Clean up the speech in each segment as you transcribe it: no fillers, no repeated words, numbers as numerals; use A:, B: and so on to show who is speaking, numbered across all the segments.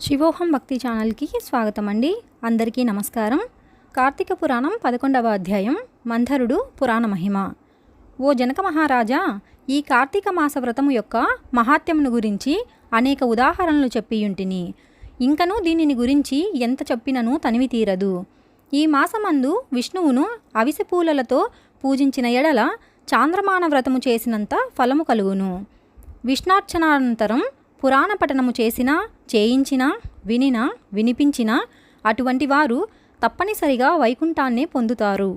A: శివోహం భక్తి ఛానల్కి స్వాగతం అండి. అందరికీ నమస్కారం. కార్తీక పురాణం 11వ అధ్యాయం మంథరుడు పురాణ మహిమ. ఓ జనక మహారాజా, ఈ కార్తీక మాస వ్రతము యొక్క మహాత్యమును గురించి అనేక ఉదాహరణలు చెప్పియుంటిని. ఇంకనూ దీనిని గురించి ఎంత చెప్పినను తనివి తీరదు. ఈ మాసమందు విష్ణువును అవిసె పూలలతో పూజించిన ఎడల చాంద్రమాన వ్రతము చేసినంత ఫలము కలుగును. విష్ణార్చనానంతరం పురాణ పఠనము చేసినా, చేయించినా, వినినా, వినిపించినా అటువంటి వారు తప్పనిసరిగా వైకుంఠాన్నే పొందుతారు.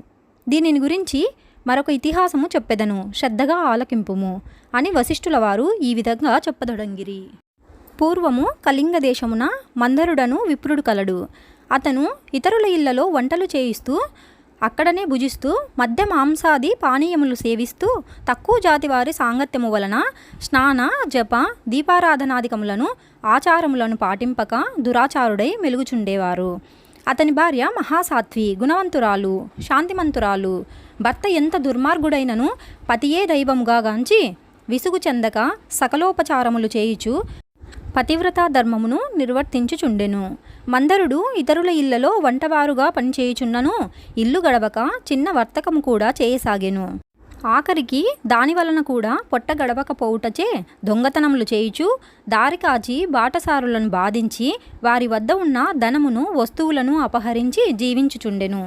A: దీనిని గురించి మరొక ఇతిహాసము చెప్పెదను, శ్రద్ధగా ఆలకింపుము అని వశిష్ఠుల వారు ఈ విధంగా చెప్పదొడంగిరి. పూర్వము కళింగ దేశమున మందరుడను విప్రుడు కలడు. అతను ఇతరుల ఇళ్లలో వంటలు చేయిస్తూ అక్కడనే భుజిస్తూ మద్య మాంసాది పానీయములు సేవిస్తూ తక్కువ జాతి వారి సాంగత్యము వలన స్నాన జప దీపారాధనాదికములను ఆచారములను పాటింపక దురాచారుడై మెలుగుచుండేవారు. అతని భార్య మహాసాత్వి, గుణవంతురాలు, శాంతిమంతురాలు. భర్త ఎంత దుర్మార్గుడైనను పతియే దైవముగా గాంచి విసుగు చెందక సకలోపచారములు చేయుచు పతివ్రతా ధర్మమును నిర్వర్తించుచుండెను. మందరుడు ఇతరుల ఇళ్లలో వంటవారుగా పనిచేయుచున్నను ఇల్లు గడవక చిన్న వర్తకము కూడా చేయసాగెను. ఆఖరికి దాని వలన కూడా పొట్ట గడవకపోవుటచే దొంగతనములు చేయుచు దారి కాచి బాటసారులను బాధించి వారి వద్ద ఉన్న ధనమును వస్తువులను అపహరించి జీవించుచుండెను.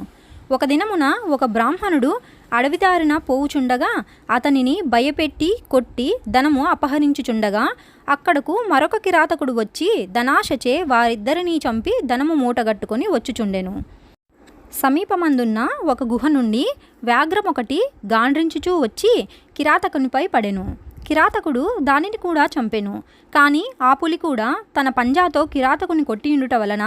A: ఒక దినమున ఒక బ్రాహ్మణుడు అడవిదారిన పోవుచుండగా అతనిని భయపెట్టి కొట్టి ధనము అపహరించుచుండగా అక్కడకు మరొక కిరాతకుడు వచ్చి ధనాశచే వారిద్దరినీ చంపి ధనము మూటగట్టుకొని వచ్చుచుండెను. సమీపమందున్న ఒక గుహ నుండి వ్యాఘ్రమొకటి గాండ్రించుచూ వచ్చి కిరాతకునిపై పడెను. కిరాతకుడు దానిని కూడా చంపెను. కానీ ఆ పులి కూడా తన పంజాతో కిరాతకుని కొట్టియుండుట వలన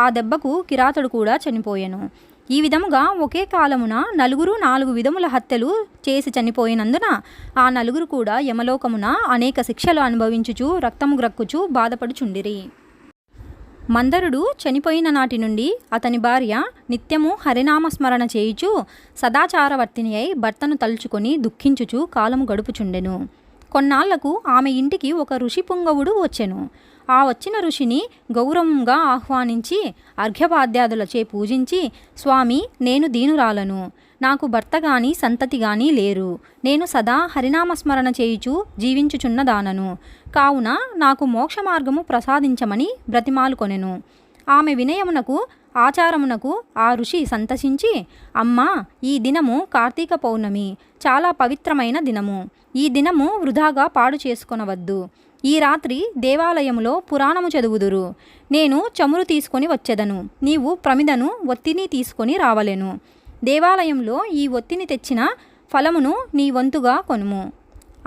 A: ఆ దెబ్బకు కిరాతుడు కూడా చనిపోయెను. ఈ విధముగా ఒకే కాలమున నలుగురు 4 విధముల హత్యలు చేసి చనిపోయినందున ఆ నలుగురు కూడా యమలోకమున అనేక శిక్షలు అనుభవించుచు రక్తము గ్రక్కుచు బాధపడుచుండిరి. మందరుడు చనిపోయిన నాటి నుండి అతని భార్య నిత్యము హరినామస్మరణ చేయుచు సదాచారవర్తిని అయి భర్తను తలుచుకొని దుఃఖించుచు కాలము గడుపుచుండెను. కొన్నాళ్లకు ఆమె ఇంటికి ఒక ఋషి పుంగవుడు వచ్చెను. ఆ వచ్చిన ఋషిని గౌరవంగా ఆహ్వానించి అర్ఘ్యపాద్యాదులచే పూజించి, స్వామి, నేను దీనురాలను, నాకు భర్త గాని సంతతి గాని లేరు. నేను సదా హరినామస్మరణ చేయుచు జీవించుచున్నదానను. కావున నాకు మోక్ష మార్గము ప్రసాదించమని బ్రతిమాలుకొనెను. ఆమె వినయమునకు ఆచారమునకు ఆ ఋషి సంతసించి, అమ్మా, ఈ దినము కార్తీక పౌర్ణమి, చాలా పవిత్రమైన దినము. ఈ దినము వృధాగా పాడు చేసుకొనవద్దు. ఈ రాత్రి దేవాలయములో పురాణము చదువుదురు. నేను చమురు తీసుకొని వచ్చెదను. నీవు ప్రమిదను ఒత్తిని తీసుకొని రావలెను. దేవాలయంలో ఈ ఒత్తిని తెచ్చిన ఫలమును నీ వంతుగా కొనుము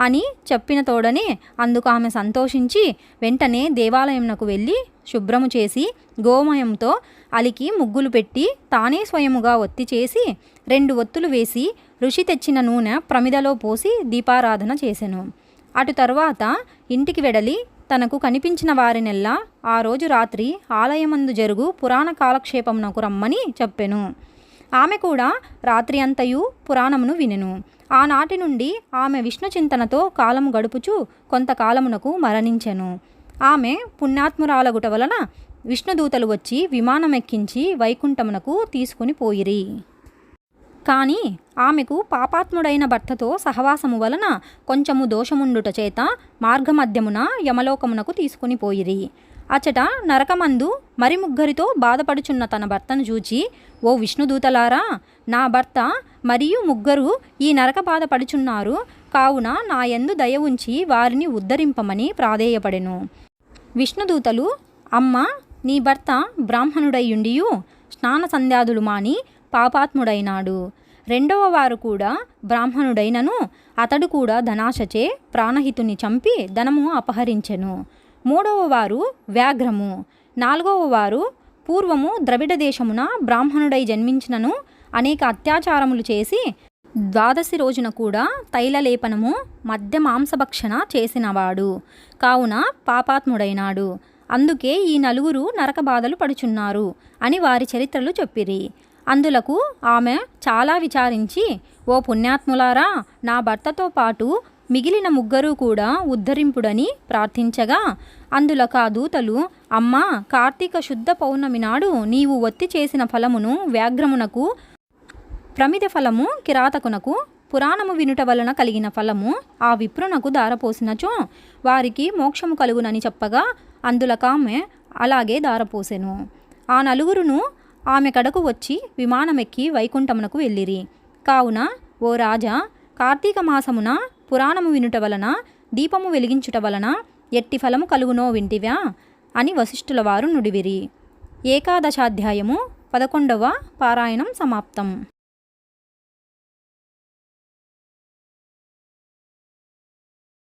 A: అని చెప్పిన తోడనే అందుకు ఆమె సంతోషించి వెంటనే దేవాలయంనకు వెళ్ళి శుభ్రము చేసి గోమయంతో అలికి ముగ్గులు పెట్టి తానే స్వయముగా ఒత్తి చేసి 2 ఒత్తులు వేసి ఋషి తెచ్చిన నూనె ప్రమిదలో పోసి దీపారాధన చేసెను. అటు తరువాత ఇంటికి వెడలి తనకు కనిపించిన వారినెల్లా ఆ రోజు రాత్రి ఆలయమందు జరుగు పురాణ కాలక్షేపమునకు రమ్మని చెప్పెను. ఆమె కూడా రాత్రి అంతయు పురాణమును వినెను. ఆనాటి నుండి ఆమె విష్ణు చింతనతో కాలము గడుపుచు కొంతకాలమునకు మరణించెను. ఆమె పుణ్యాత్మురాలగుట వలన విష్ణుదూతలు వచ్చి విమానమెక్కించి వైకుంఠమునకు తీసుకుని పోయిరి. కానీ ఆమెకు పాపాత్ముడైన భర్తతో సహవాసము వలన కొంచెము దోషముండుట చేత మార్గమధ్యమున యమలోకమునకు తీసుకుని పోయిరి. అచట నరకమందు మరి ముగ్గురితో బాధపడుచున్న తన భర్తను చూచి, ఓ విష్ణుదూతలారా, నా భర్త మరియు ముగ్గురు ఈ నరక బాధపడుచున్నారు. కావున నా యందు దయ ఉంచి వారిని ఉద్ధరింపమని ప్రాధేయపడెను. విష్ణుదూతలు, అమ్మ, నీ భర్త బ్రాహ్మణుడైయుండియు స్నాన సంధ్యాదులు మాని పాపాత్ముడైనాడు. రెండవ వారు కూడా బ్రాహ్మణుడైనను అతడు కూడా ధనాశచే ప్రాణహితుని చంపి ధనము అపహరించెను. మూడవ వారు వ్యాఘ్రము. 4వ వారు పూర్వము ద్రవిడ దేశమున బ్రాహ్మణుడై జన్మించినను అనేక అత్యాచారములు చేసి 12 రోజున కూడా తైలలేపనము మద్య మాంసభక్షణ చేసినవాడు. కావున పాపాత్ముడైనాడు. అందుకే ఈ నలుగురు నరక బాధలు పడుచున్నారు అని వారి చరిత్రలు చెప్పిరి. అందులకు ఆమె చాలా విచారించి, ఓ పుణ్యాత్ములారా, నా భర్తతో పాటు మిగిలిన ముగ్గురు కూడా ఉద్ధరింపుడని ప్రార్థించగా అందులక దూతలు, అమ్మా, కార్తీక శుద్ధ పౌర్ణమి నాడు నీవు ఒత్తి చేసిన ఫలమును వ్యాఘ్రమునకు, ప్రమిద ఫలము కిరాతకునకు, పురాణము వినుట వలన కలిగిన ఫలము ఆ విప్రునకు దారపోసినచో వారికి మోక్షము కలుగునని చెప్పగా అందులకామె అలాగే దారపోసెను. ఆ నలుగురును ఆమె కడకు వచ్చి విమానమెక్కి వైకుంఠమునకు వెళ్ళిరి. కావున ఓ రాజా, కార్తీక మాసమున పురాణము వినుట వలన, దీపము వెలిగించుట వలన ఎట్టి ఫలము కలుగునో వింటివా అని వశిష్ఠుల వారు నుడివిరి. ఏకాదశాధ్యాయము 11వ పారాయణం సమాప్తం.